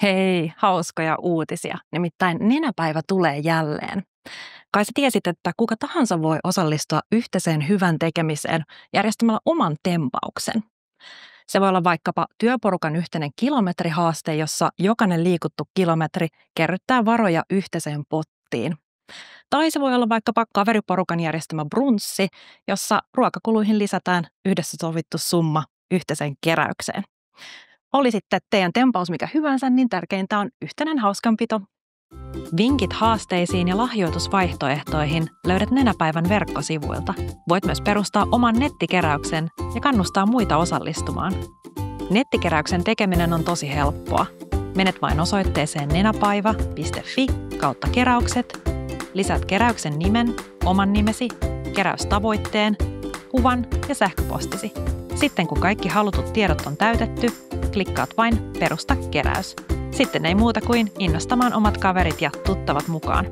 Hei, hauskoja uutisia. Nimittäin nenäpäivä tulee jälleen. Kai sä tiesit, että kuka tahansa voi osallistua yhteiseen hyvän tekemiseen järjestämällä oman tempauksen. Se voi olla vaikkapa työporukan yhteinen kilometrihaaste, jossa jokainen liikuttu kilometri kerryttää varoja yhteiseen pottiin. Tai se voi olla vaikkapa kaveriporukan järjestämä brunssi, jossa ruokakuluihin lisätään yhdessä sovittu summa yhteiseen keräykseen. Oli sitten teidän tempaus mikä hyvänsä, niin tärkeintä on yhtenäinen hauskanpito. Vinkit haasteisiin ja lahjoitusvaihtoehtoihin löydät Nenäpäivän verkkosivuilta. Voit myös perustaa oman nettikeräyksen ja kannustaa muita osallistumaan. Nettikeräyksen tekeminen on tosi helppoa. Menet vain osoitteeseen nenäpaiva.fi/keräykset, lisäät keräyksen nimen, oman nimesi, keräystavoitteen, kuvan ja sähköpostisi. Sitten kun kaikki halutut tiedot on täytetty, klikkaat vain perusta keräys. Sitten ei muuta kuin innostamaan omat kaverit ja tuttavat mukaan.